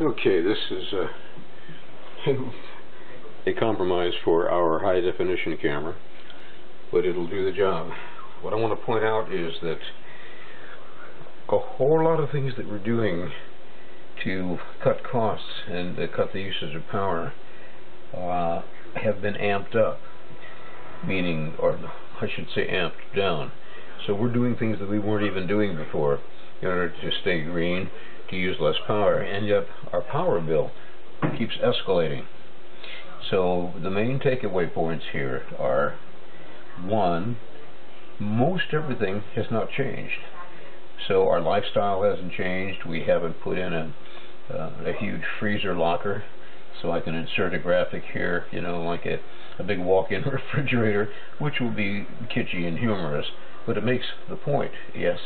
Okay, this is a compromise for our high definition camera, but it'll do the job. What I want to point out is that a whole lot of things that we're doing to cut costs and cut the usage of power have been amped up, meaning, or I should say amped down. So we're doing things that we weren't even doing before in order to stay green, to use less power, and yet our power bill keeps escalating. So the main takeaway points here are: one, most everything has not changed. So our lifestyle hasn't changed. We haven't put in a huge freezer locker, so I can insert a graphic here, you know, like a big walk-in refrigerator, which will be kitschy and humorous, but it makes the point. Yes,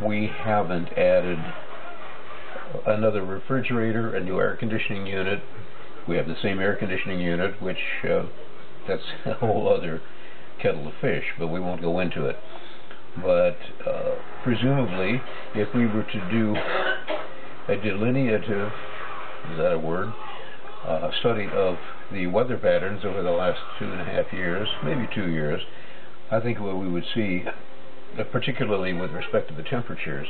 we haven't added another refrigerator, a new air conditioning unit. We have the same air conditioning unit, which that's a whole other kettle of fish, but we won't go into it. But presumably, if we were to do a delineative, is that a word, study of the weather patterns over the last 2.5 years, maybe 2 years, I think what we would see, particularly with respect to the temperatures,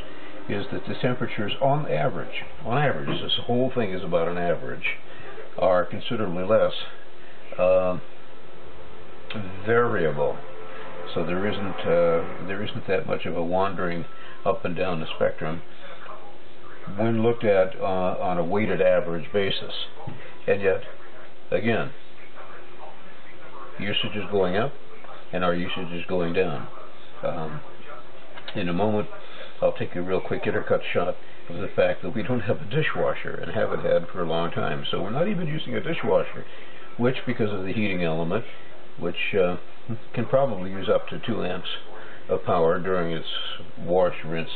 is that the temperatures on average, this whole thing is about an average, are considerably less variable. So there isn't that much of a wandering up and down the spectrum when looked at on a weighted average basis. And yet, again, usage is going up and our usage is going down. In a moment, I'll take a real quick intercut shot of the fact that we don't have a dishwasher and haven't had for a long time. So we're not even using a dishwasher, which, because of the heating element, which can probably use up to 2 amps of power during its wash, rinse,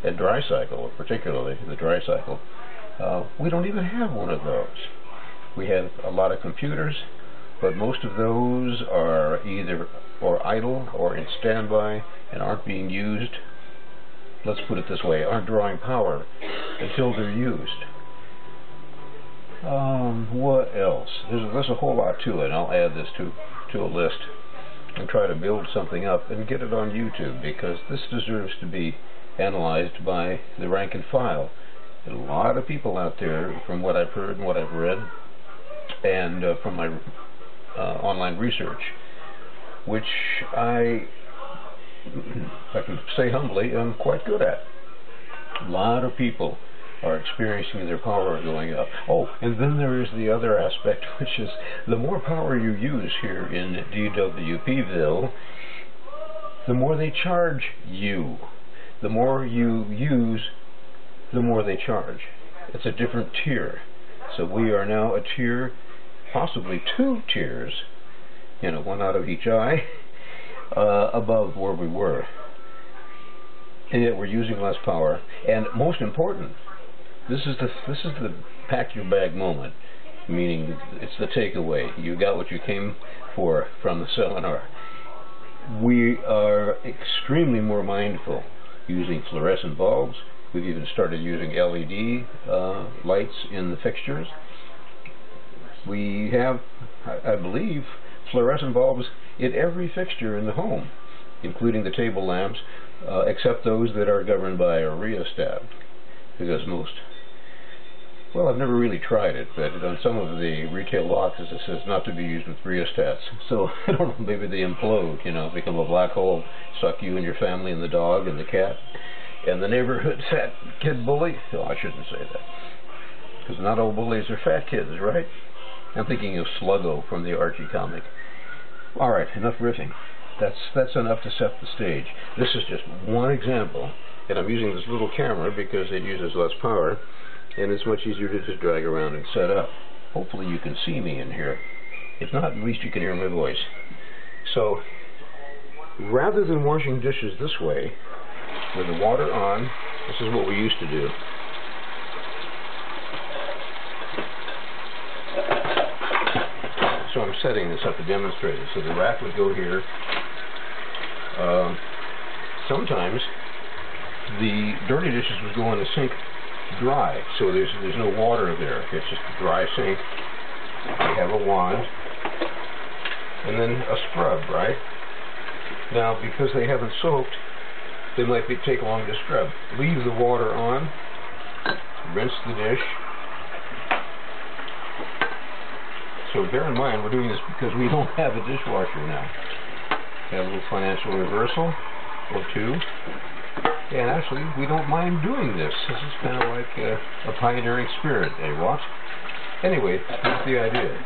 and dry cycle, particularly the dry cycle, we don't even have one of those. We have a lot of computers, but most of those are either idle or in standby and aren't being used. Let's put it this way, aren't drawing power until they're used. What else? There's a whole lot to it. I'll add this to a list and try to build something up and get it on YouTube, because this deserves to be analyzed by the rank and file. There's a lot of people out there, from what I've heard and what I've read, and from my online research, which I can say humbly, I'm quite good at. A lot of people are experiencing their power going up. Oh, and then there is the other aspect, which is the more power you use here in DWPville, the more they charge you. The more you use, the more they charge. It's a different tier. So we are now a tier, possibly 2 tiers, you know, one out of each eye, above where we were. And yet we're using less power. And most important, this is the pack your bag moment, meaning it's the takeaway. You got what you came for from the seminar. We are extremely more mindful using fluorescent bulbs. We've even started using LED lights in the fixtures. We have, I believe, fluorescent bulbs in every fixture in the home, including the table lamps, except those that are governed by a rheostat, because most, well, I've never really tried it, but on some of the retail boxes it says not to be used with rheostats. So I don't know, maybe they implode, you know, become a black hole, suck you and your family and the dog and the cat and the neighborhood fat kid bully. Oh, I shouldn't say that, because not all bullies are fat kids, right? I'm thinking of Sluggo from the Archie comic. All right, enough riffing. That's enough to set the stage. This is just one example, and I'm using this little camera because it uses less power, and it's much easier to just drag around and set up. Hopefully you can see me in here. If not, at least you can hear my voice. So, rather than washing dishes this way, with the water on, this is what we used to do. So I'm setting this up to demonstrate it. So the rack would go here. Sometimes the dirty dishes would go in the sink dry, so there's no water there. It's just a dry sink. We have a wand, and then a scrub, right? Now, because they haven't soaked, they might take long to scrub. Leave the water on, rinse the dish. So bear in mind, we're doing this because we don't have a dishwasher now. Have a little financial reversal or two. And actually, we don't mind doing this. This is kind of like a pioneering spirit, eh, what? Anyway, here's the idea.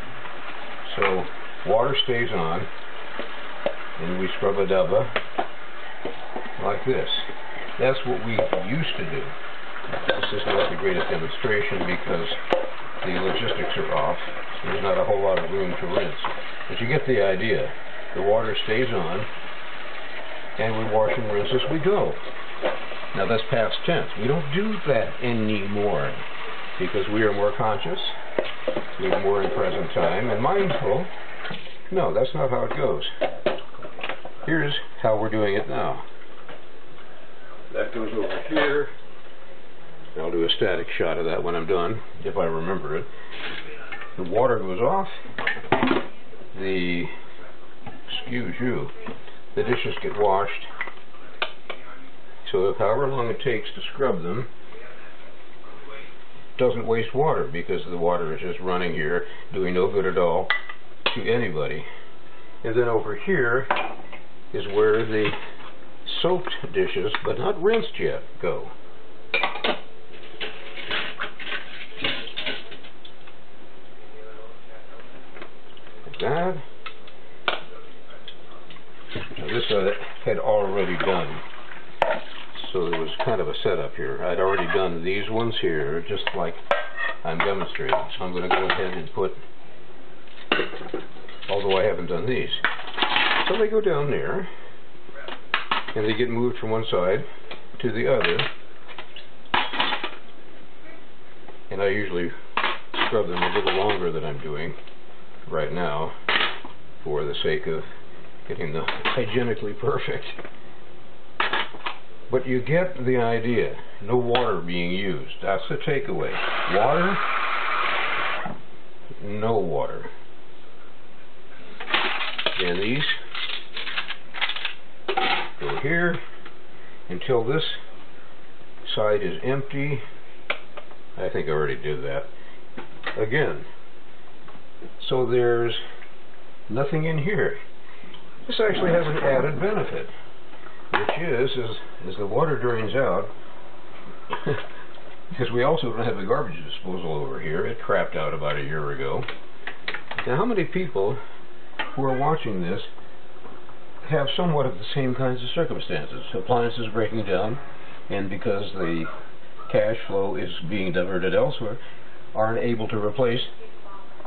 So, water stays on, and we scrub a dubba like this. That's what we used to do. This is not the greatest demonstration because the logistics are off. There's not a whole lot of room to rinse. But you get the idea. The water stays on, and we wash and rinse as we go. Now that's past tense. We don't do that anymore because we are more conscious, we're more in present time and mindful. No, that's not how it goes. Here's how we're doing it now. That goes over here. I'll do a static shot of that when I'm done, if I remember it. The water goes off. The dishes get washed. So however long it takes to scrub them doesn't waste water because the water is just running here, doing no good at all to anybody. And then over here is where the soaked dishes, but not rinsed yet, go. Like that. Now this I had already done. So there was kind of a setup here. I'd already done these ones here, just like I'm demonstrating. So I'm going to go ahead and put, although I haven't done these. So they go down there, and they get moved from one side to the other. And I usually scrub them a little longer than I'm doing right now, for the sake of getting them hygienically perfect. But you get the idea. No water being used. That's the takeaway. Water, no water. And these go here until this side is empty. I think I already did that. Again. So there's nothing in here. This actually has an added benefit, which is as the water drains out, because we also don't have a garbage disposal over here. It crapped out about a year ago. Now, how many people who are watching this have somewhat of the same kinds of circumstances? Appliances breaking down, and because the cash flow is being diverted elsewhere, aren't able to replace.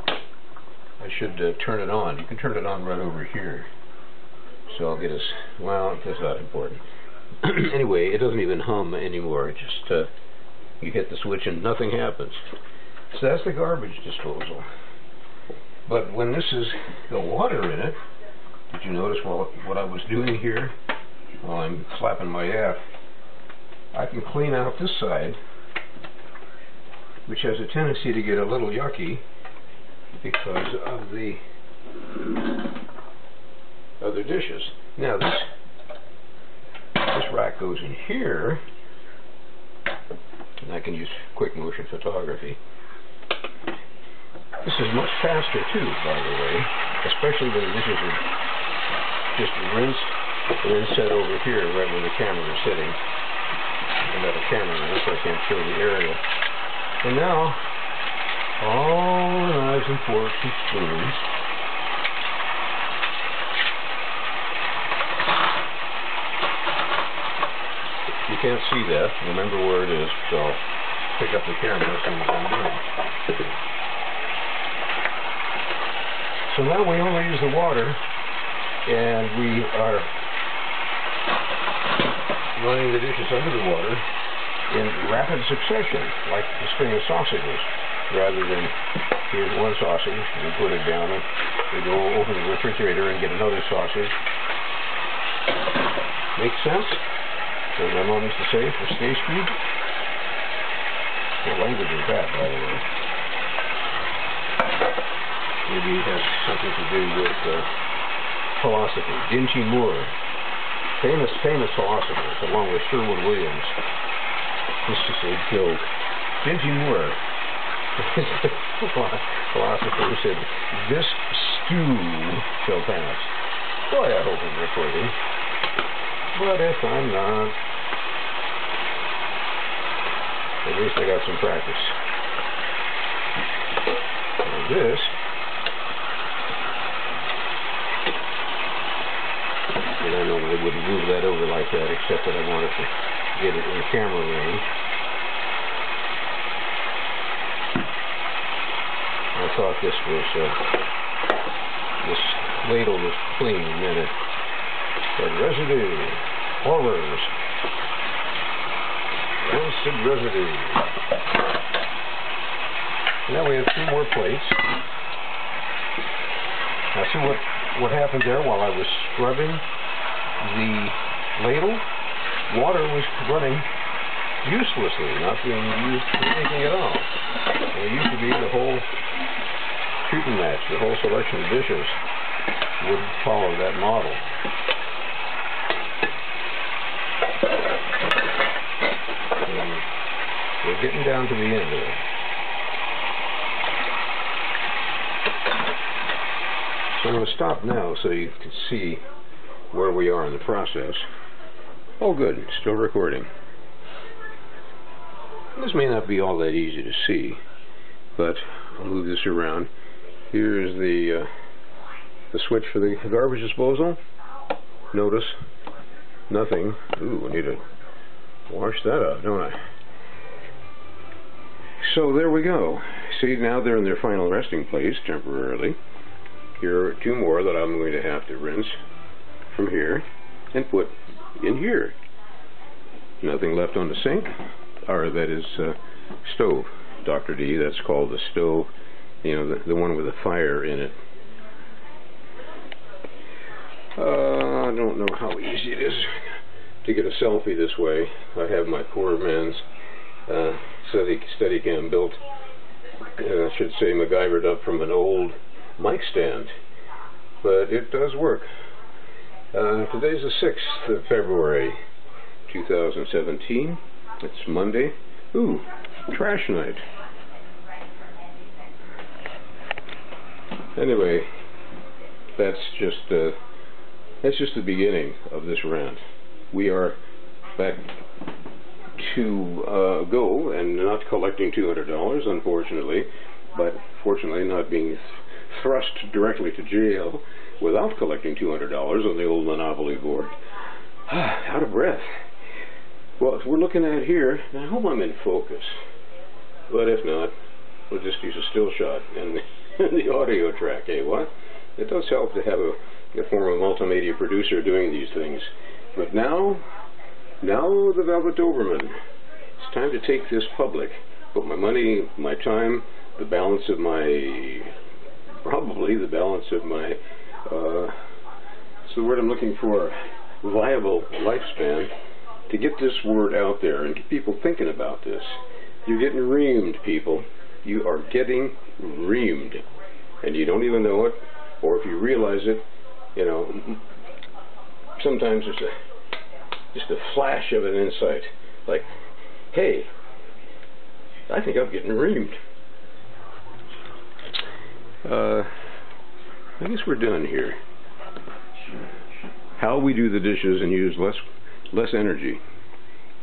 I should turn it on. You can turn it on right over here. So I'll get us, well, that's not important. Anyway, it doesn't even hum anymore. It just, you hit the switch and nothing happens. So that's the garbage disposal. But when this has the water in it, did you notice what I was doing here while I'm slapping my ass? I can clean out this side, which has a tendency to get a little yucky because of the other dishes. Now this rack goes in here, and I can use quick motion photography. This is much faster too, by the way, especially when the dishes are just rinsed and then set over here right where the camera is sitting. I got a camera now, so I can't show the area. And now all the knives and forks and spoons you can't see that. Remember where it is, so I'll pick up the camera as soon as I'm doing. So now we only use the water, and we are running the dishes under the water in rapid succession, like a string of sausages, rather than here's one sausage, we put it down, and we go open the refrigerator and get another sausage. Make sense? As my mom used to say, for stay speed. What language is that, by the way? Maybe it has something to do with philosophy. Dingy Moore, famous philosopher, along with Sherwood Williams. This is a joke. Dingy Moore, philosopher, said, "This stew shall pass." Boy, I hope I'm recording. But if I'm not, at least I got some practice. And this, and I normally wouldn't move that over like that, except that I wanted to get it in camera range. I thought this ladle was clean, and it had residue, horrors, rancid residue. Now we have 2 more plates. Now see what happened there while I was scrubbing the ladle? Water was running uselessly, not being used for anything at all. And it used to be the whole shooting match, the whole selection of dishes would follow that model. And we're getting down to the end of it. So I'm going to stop now so you can see where we are in the process. Oh good, still recording. This may not be all that easy to see, but I'll move this around. Here's the switch for the garbage disposal. Notice nothing. Ooh, I need to wash that up, don't I? So there we go. See, now they're in their final resting place temporarily. Here are 2 more that I'm going to have to rinse from here and put in here. Nothing left on the sink, or that is stove. Dr. D, that's called the stove, you know, the one with the fire in it. I don't know how easy it is to get a selfie this way. I have my poor man's Steadicam built, I should say MacGyvered up from an old mic stand, but it does work. Today's the 6th of February 2017. It's Monday. Ooh, trash night. Anyway, that's just the beginning of this rant. We are back to go and not collecting $200, unfortunately, but fortunately not being thrust directly to jail without collecting $200 on the old Monopoly board. Out of breath. Well, we're looking at here, and I hope I'm in focus, but if not, we'll just use a still shot and the audio track. Hey, what? It does help to have a former multimedia producer doing these things. But now the Velvet Doberman. It's time to take this public. Put my money, my time, the balance of my, probably the balance of my, what's the word I'm looking for, viable lifespan, to get this word out there and get people thinking about this. You're getting reamed, people. You are getting reamed. And you don't even know it, or if you realize it, you know, sometimes there's just a flash of an insight, like, hey, I think I'm getting reamed. I guess we're done here. How we do the dishes and use less energy.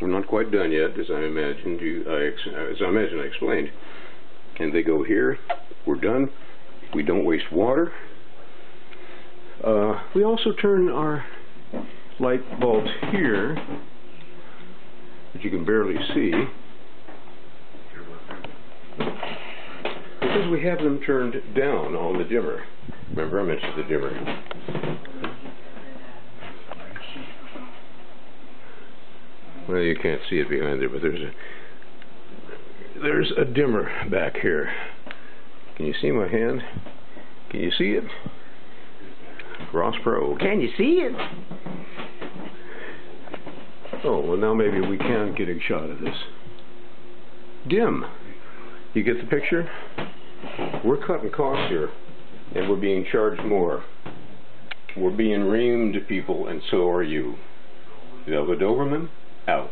We're not quite done yet, as I imagine I explained. And they go here. We're done. We don't waste water. We also turn our light bulbs here, that you can barely see, because we have them turned down on the dimmer. Remember, I mentioned the dimmer. Well, you can't see it behind there, but there's a dimmer back here. Can you see my hand? Can you see it? Ross Pro. Can you see it? Oh, well, now maybe we can get a shot of this. dim. You get the picture? We're cutting costs here, and we're being charged more. We're being reamed, people, and so are you. The Doberman, out.